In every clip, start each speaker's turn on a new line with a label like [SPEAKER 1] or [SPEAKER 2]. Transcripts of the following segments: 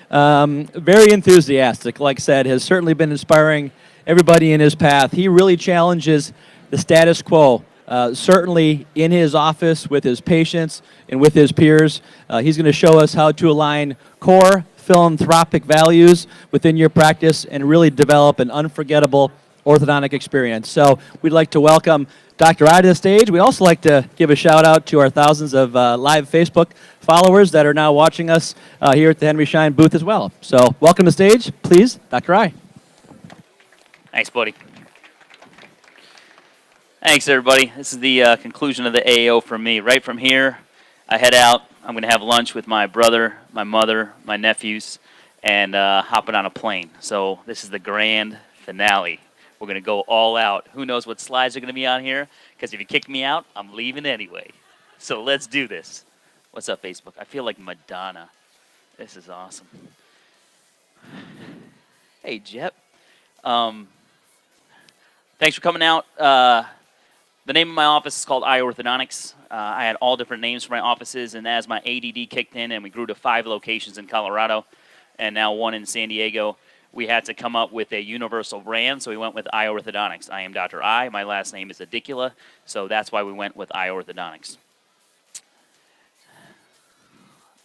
[SPEAKER 1] Very enthusiastic, like I said, has certainly been inspiring everybody in his path. He really challenges the status quo. Certainly in his office with his patients and with his peers. He's going to show us how to align core philanthropic values within your practice and really develop an unforgettable orthodontic experience. So we'd like to welcome Dr. I to the stage. We'd also like to give a shout out to our thousands of live Facebook followers that are now watching us here at the Henry Schein booth as well. So welcome to the stage, please, Dr. I.
[SPEAKER 2] Thanks, buddy. Thanks, everybody. This is the conclusion of the AAO for me. Right from here, I head out. I'm going to have lunch with my brother, my mother, my nephews, and hopping on a plane. So this is the grand finale. We're going to go all out. Who knows what slides are going to be on here? Because if you kick me out, I'm leaving anyway. So let's do this. What's up, Facebook? I feel like Madonna. This is awesome. Hey, Jep. Thanks for coming out. The name of my office is called I Orthodontics. I had all different names for my offices, and as my ADD kicked in and we grew to 5 locations in Colorado and now 1 in San Diego, we had to come up with a universal brand, so we went with I Orthodontics. I am Dr. I. My last name is Idiculla, so that's why we went with I Orthodontics.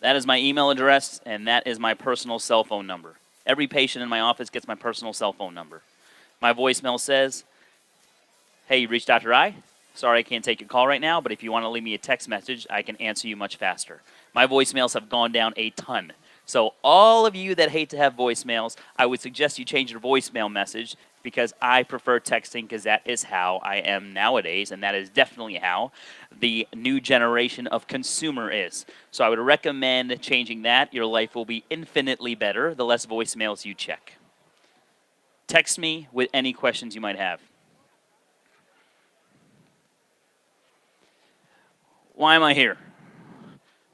[SPEAKER 2] That is my email address, and that is my personal cell phone number. Every patient in my office gets my personal cell phone number. My voicemail says, hey, you reached Dr. I. Sorry I can't take your call right now, but if you want to leave me a text message, I can answer you much faster. My voicemails have gone down a ton. So all of you that hate to have voicemails, I would suggest you change your voicemail message because I prefer texting because that is how I am nowadays, and that is definitely how the new generation of consumer is. So I would recommend changing that. Your life will be infinitely better the less voicemails you check. Text me with any questions you might have. Why am I here?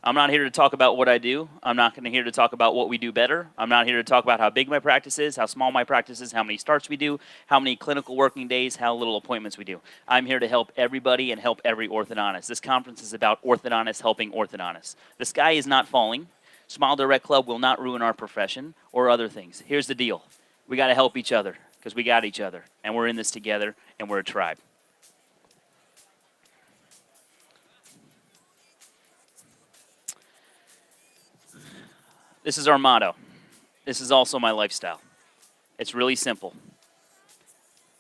[SPEAKER 2] I'm not here to talk about what I do. I'm not here to talk about what we do better. I'm not here to talk about how big my practice is, how small my practice is, how many starts we do, how many clinical working days, how little appointments we do. I'm here to help everybody and help every orthodontist. This conference is about orthodontists helping orthodontists. The sky is not falling. Smile Direct Club will not ruin our profession or other things. Here's the deal. We got to help each other because we got each other, and we're in this together, and we're a tribe. This is our motto. This is also my lifestyle. It's really simple.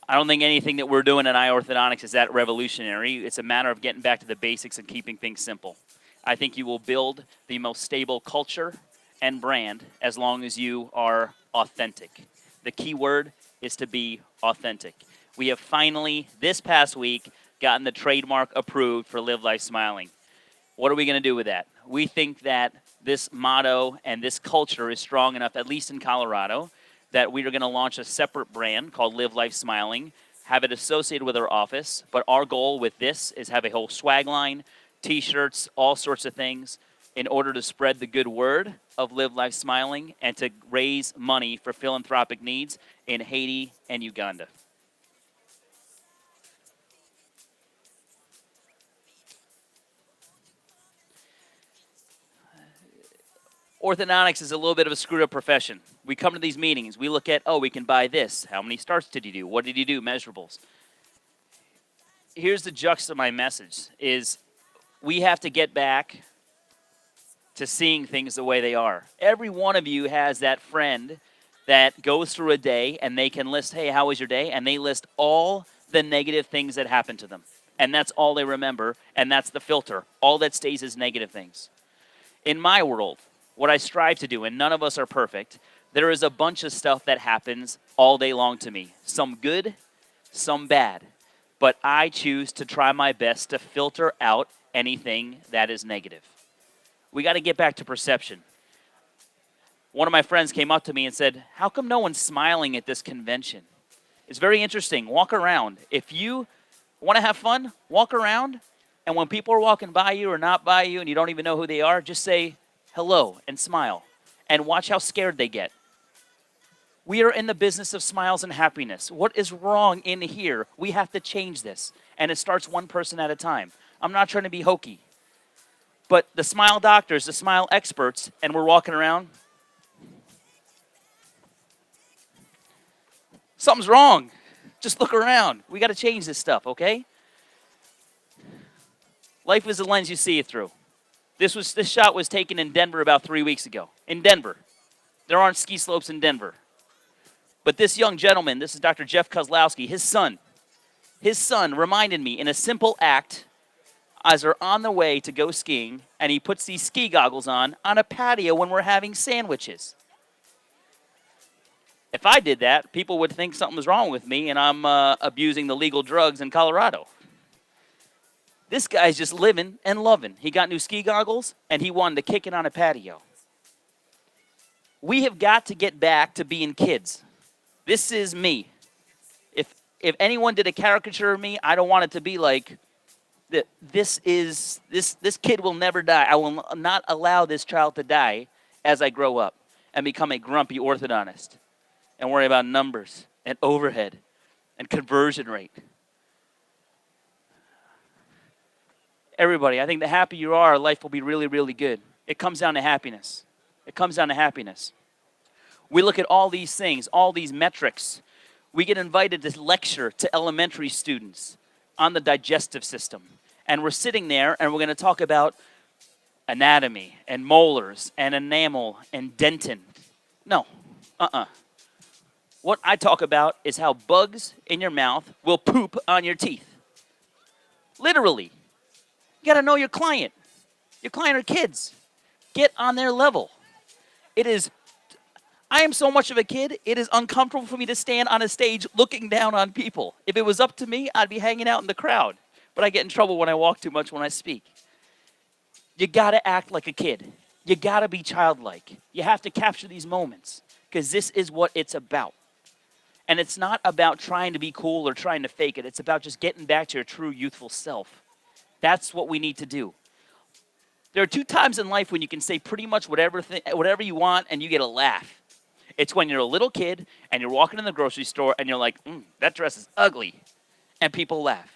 [SPEAKER 2] I don't think anything that we're doing at iOrthodontics is that revolutionary. It's a matter of getting back to the basics and keeping things simple. I think you will build the most stable culture and brand as long as you are authentic. The key word is to be authentic. We have finally, this past week, gotten the trademark approved for Live Life Smiling. What are we going to do with that? We think that this motto and this culture is strong enough, at least in Colorado, that we are going to launch a separate brand called Live Life Smiling, have it associated with our office. But our goal with this is have a whole swag line, T-shirts, all sorts of things, in order to spread the good word of Live Life Smiling and to raise money for philanthropic needs in Haiti and Uganda. Orthodontics is a little bit of a screwed up profession. We come to these meetings, we look at, oh, we can buy this. How many starts did you do? What did you do? Measurables. Here's the juxta of my message is we have to get back to seeing things the way they are. Every one of you has that friend that goes through a day and they can list, hey, how was your day? And they list all the negative things that happened to them. And that's all they remember, and that's the filter. All that stays is negative things. In my world, what I strive to do, and none of us are perfect, there is a bunch of stuff that happens all day long to me. Some good, some bad. But I choose to try my best to filter out anything that is negative. We got to get back to perception. One of my friends came up to me and said, how come no one's smiling at this convention? It's very interesting. Walk around. If you want to have fun, walk around, and when people are walking by you or not by you and you don't even know who they are, just say hello and smile and watch how scared they get. We are in the business of smiles and happiness. What is wrong in here? We have to change this, and it starts one person at a time. I'm not trying to be hokey, but the smile doctors, the smile experts, and we're walking around, Something's wrong. Just look around. We got to change this stuff, okay? Life is the lens you see it through. This shot was taken in Denver about 3 weeks ago. In Denver. There aren't ski slopes in Denver. But this young gentleman, this is Dr. Jeff Kozlowski, his son reminded me in a simple act as they're on the way to go skiing, and he puts these ski goggles on a patio when we're having sandwiches. If I did that, people would think something was wrong with me and I'm abusing the legal drugs in Colorado. This guy's just living and loving. He got new ski goggles, and he wanted to kick it on a patio. We have got to get back to being kids. This is me. If anyone did a caricature of me, I don't want it to be like, this kid will never die. I will not allow this child to die as I grow up and become a grumpy orthodontist and worry about numbers and overhead and conversion rate. Everybody, I think the happier you are, life will be really, really good. It comes down to happiness. It comes down to happiness. We look at all these things, all these metrics. We get invited to lecture to elementary students on the digestive system. And we're sitting there, and we're going to talk about anatomy and molars and enamel and dentin. No, What I talk about is how bugs in your mouth will poop on your teeth. Literally. You got to know your client. Your client are kids. Get on their level. I am so much of a kid, it is uncomfortable for me to stand on a stage looking down on people. If it was up to me, I'd be hanging out in the crowd. But I get in trouble when I walk too much when I speak. You got to act like a kid. You got to be childlike. You have to capture these moments because this is what it's about. And it's not about trying to be cool or trying to fake it. It's about just getting back to your true youthful self. That's what we need to do. There are 2 times in life when you can say pretty much whatever you want and you get a laugh. It's when you're a little kid and you're walking in the grocery store and you're like, that dress is ugly, and people laugh.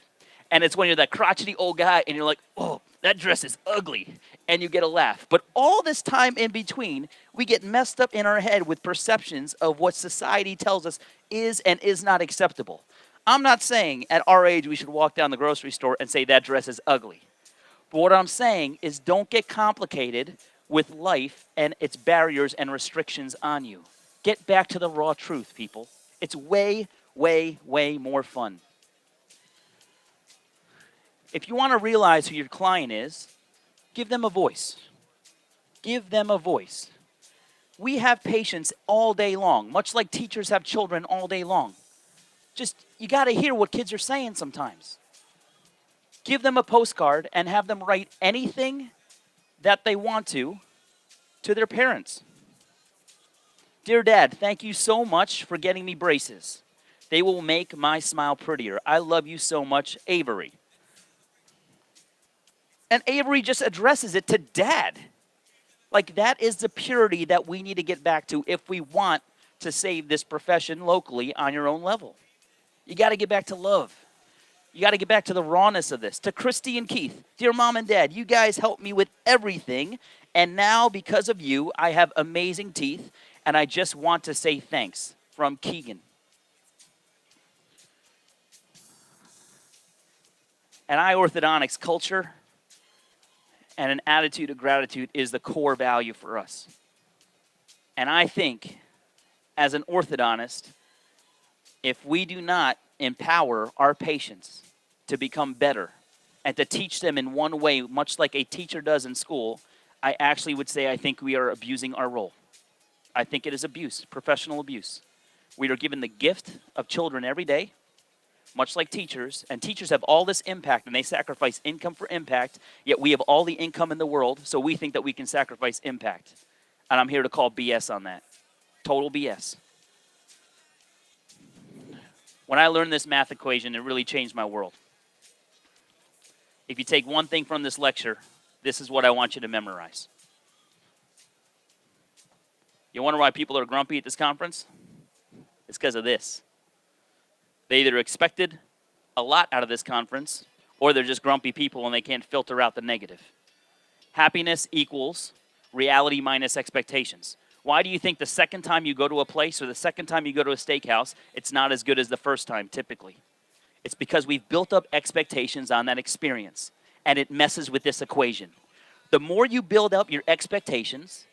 [SPEAKER 2] And it's when you're that crotchety old guy and you're like, oh, that dress is ugly, and you get a laugh. But all this time in between, we get messed up in our head with perceptions of what society tells us is and is not acceptable. I'm not saying at our age we should walk down the grocery store and say that dress is ugly. But what I'm saying is don't get complicated with life and its barriers and restrictions on you. Get back to the raw truth, people. It's way, way, way more fun. If you want to realize who your client is, give them a voice. Give them a voice. We have patients all day long, much like teachers have children all day long. You got to hear what kids are saying sometimes. Give them a postcard and have them write anything that they want to their parents. Dear Dad, thank you so much for getting me braces. They will make my smile prettier. I love you so much, Avery. And Avery just addresses it to Dad. Like, that is the purity that we need to get back to if we want to save this profession locally on your own level. You got to get back to love. You got to get back to the rawness of this. To Christy and Keith, dear Mom and Dad, you guys helped me with everything. And now, because of you, I have amazing teeth. And I just want to say thanks. From Keegan. An eye orthodontics culture and an attitude of gratitude is the core value for us. And I think, as an orthodontist, if we do not empower our patients to become better and to teach them in one way, much like a teacher does in school, I actually would say I think we are abusing our role. I think it is abuse, professional abuse. We are given the gift of children every day, much like teachers, and teachers have all this impact, and they sacrifice income for impact, yet we have all the income in the world, so we think that we can sacrifice impact. And I'm here to call BS on that. Total BS. When I learned this math equation, it really changed my world. If you take one thing from this lecture, this is what I want you to memorize. You wonder why people are grumpy at this conference? It's because of this. They either expected a lot out of this conference, or they're just grumpy people and they can't filter out the negative. Happiness equals reality minus expectations. Why do you think the second time you go to a place or the second time you go to a steakhouse, it's not as good as the first time typically? It's because we've built up expectations on that experience, and it messes with this equation. The more you build up your expectations,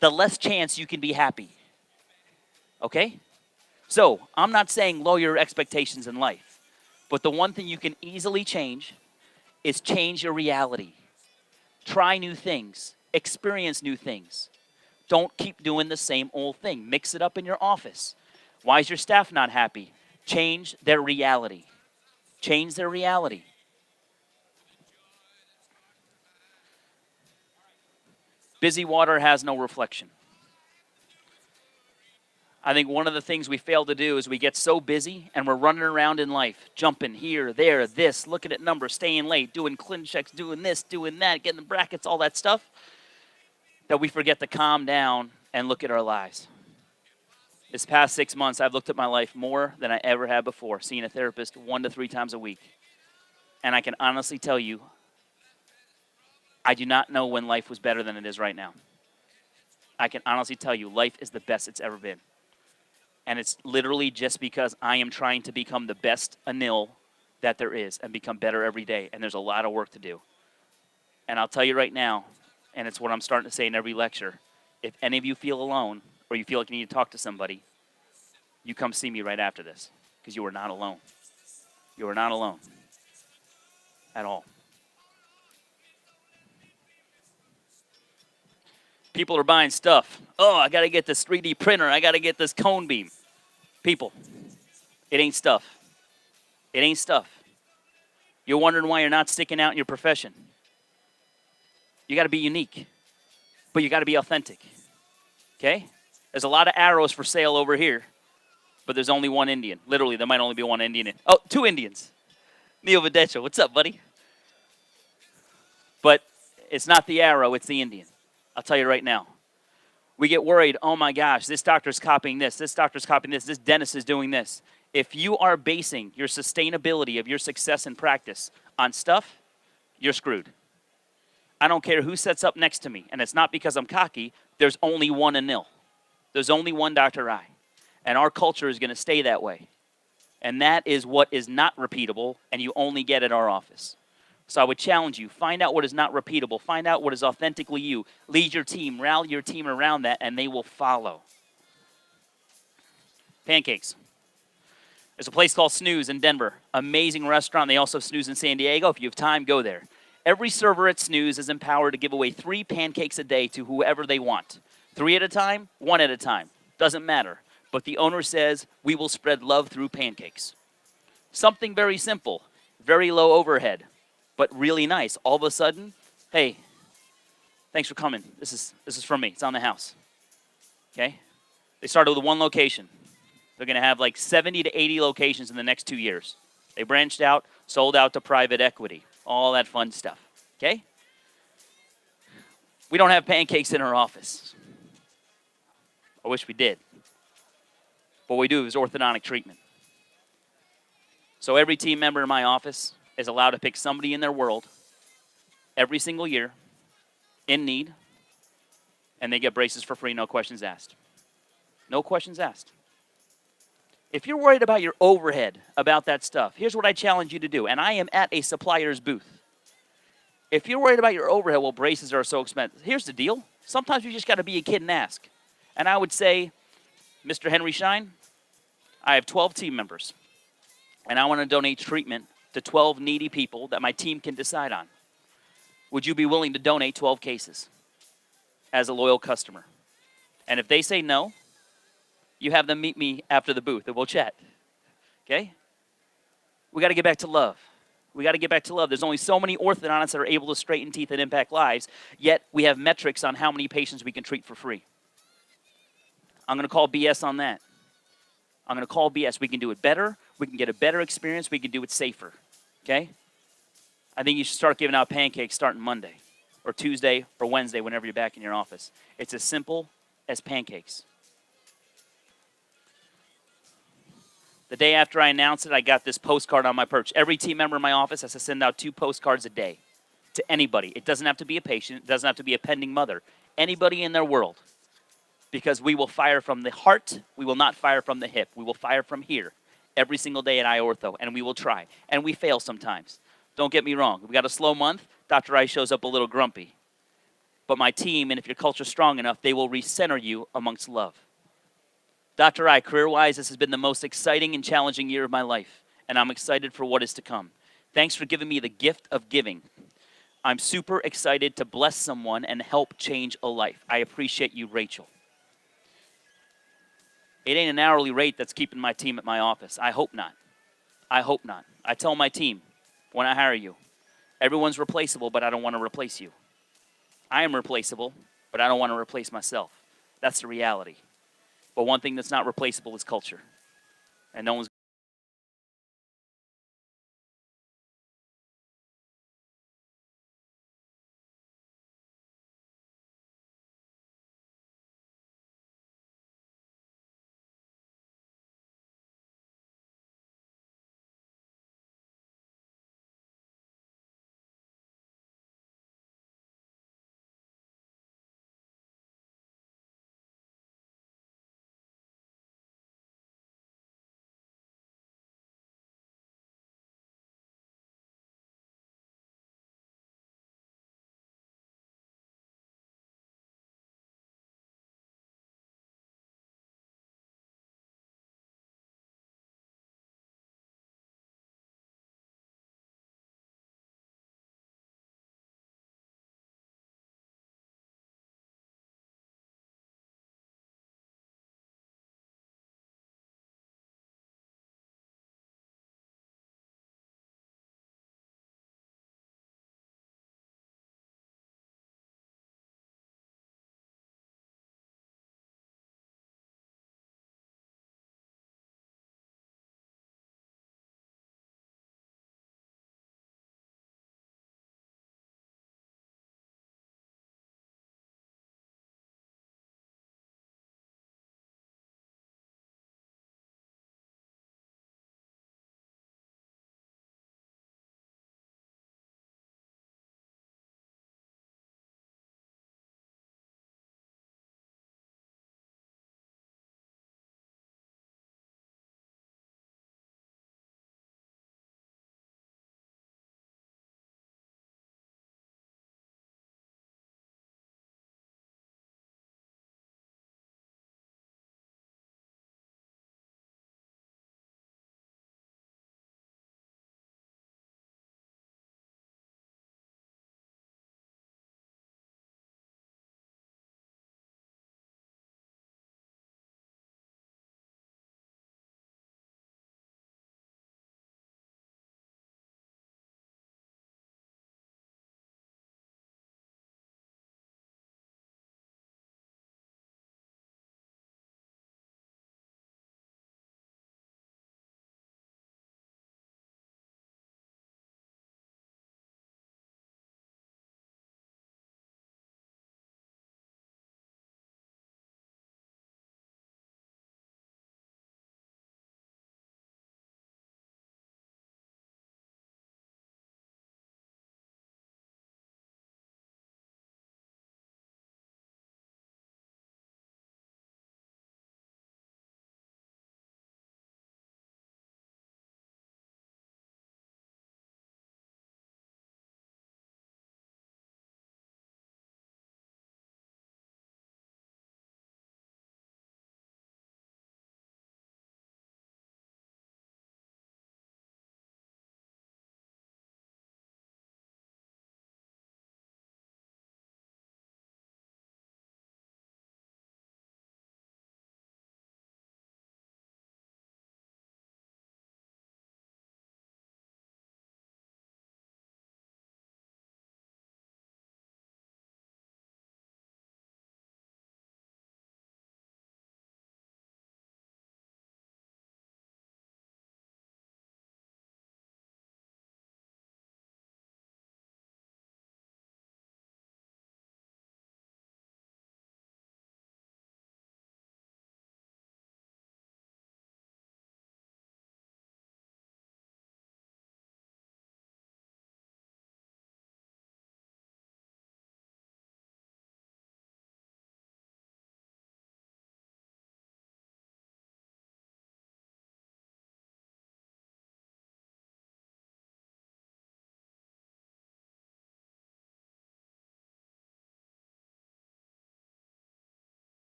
[SPEAKER 2] the less chance you can be happy. Okay? So, I'm not saying lower your expectations in life, but the one thing you can easily change is change your reality. Try new things, experience new things. Don't keep doing the same old thing. Mix it up in your office. Why is your staff not happy? Change their reality. Change their reality. Busy water has no reflection. I think one of the things we fail to do is we get so busy and we're running around in life, jumping here, there, this, looking at numbers, staying late, doing clin checks, doing this, doing that, getting the brackets, all that stuff, that we forget to calm down and look at our lives. This past 6 months, I've looked at my life more than I ever have before, seeing a therapist 1 to 3 times a week. And I can honestly tell you, I do not know when life was better than it is right now. I can honestly tell you, life is the best it's ever been. And it's literally just because I am trying to become the best Anil that there is and become better every day. And there's a lot of work to do. And I'll tell you right now, and it's what I'm starting to say in every lecture, if any of you feel alone or you feel like you need to talk to somebody, you come see me right after this, because you are not alone. You are not alone at all. People are buying stuff. Oh, I got to get this 3D printer. I got to get this cone beam. People, it ain't stuff. It ain't stuff. You're wondering why you're not sticking out in your profession. You got to be unique, but you got to be authentic. Okay? There's a lot of arrows for sale over here, but there's only one Indian. Literally, there might only be one Indian. Oh, 2 Indians. Neil Videcho, what's up, buddy? But it's not the arrow, it's the Indian. I'll tell you right now. We get worried, oh my gosh, this doctor's copying this doctor's copying this dentist is doing this. If you are basing your sustainability of your success in practice on stuff, you're screwed. I don't care who sets up next to me, and it's not because I'm cocky, there's only one Anil. There's only one Dr. I. And our culture is going to stay that way. And that is what is not repeatable, and you only get at our office. So I would challenge you, find out what is not repeatable. Find out what is authentically you. Lead your team, rally your team around that, and they will follow. Pancakes. There's a place called Snooze in Denver. Amazing restaurant. They also have Snooze in San Diego. If you have time, go there. Every server at Snooze is empowered to give away 3 pancakes a day to whoever they want. 3 at a time, 1 at a time. Doesn't matter. But the owner says, we will spread love through pancakes. Something very simple, very low overhead, but really nice. All of a sudden, hey, thanks for coming. This is from me. It's on the house. Okay? They started with 1 location. They're going to have like 70 to 80 locations in the next 2 years. They branched out, sold out to private equity, all that fun stuff. Okay? We don't have pancakes in our office. I wish we did. What we do is orthodontic treatment. So every team member in my office is allowed to pick somebody in their world every single year in need, and they get braces for free, no questions asked. No questions asked. If you're worried about your overhead, about that stuff, here's what I challenge you to do, and I am at a supplier's booth. If you're worried about your overhead, well, braces are so expensive. Here's the deal. Sometimes you just got to be a kid and ask. And I would say, Mr. Henry Schein, I have 12 team members, and I want to donate treatment to 12 needy people that my team can decide on. Would you be willing to donate 12 cases as a loyal customer? And if they say no, you have them meet me after the booth, and we'll chat. Okay? We got to get back to love. We got to get back to love. There's only so many orthodontists that are able to straighten teeth and impact lives, yet we have metrics on how many patients we can treat for free. I'm going to call BS on that. I'm going to call BS. We can do it better. We can get a better experience. We can do it safer. Okay? I think you should start giving out pancakes starting Monday or Tuesday or Wednesday whenever you're back in your office. It's as simple as pancakes. The day after I announced it, I got this postcard on my perch. Every team member in my office has to send out 2 postcards a day to anybody. It doesn't have to be a patient. It doesn't have to be a pending mother. Anybody in their world. because we will fire from the heart. We will not fire from the hip. We will fire from here every single day at iOrtho, and we will try. And we fail sometimes. Don't get me wrong. We got a slow month. Dr. I shows up a little grumpy. But my team, and if your culture's strong enough, they will recenter you amongst love. Dr. I, career-wise, this has been the most exciting and challenging year of my life, and I'm excited for what is to come. Thanks for giving me the gift of giving. I'm super excited to bless someone and help change a life. I appreciate you, Rachel. It ain't an hourly rate that's keeping my team at my office. I hope not. I hope not. I tell my team when I hire you, everyone's replaceable, but I don't want to replace you. I am replaceable, but I don't want to replace myself. That's the reality. But one thing that's not replaceable is culture. And no one's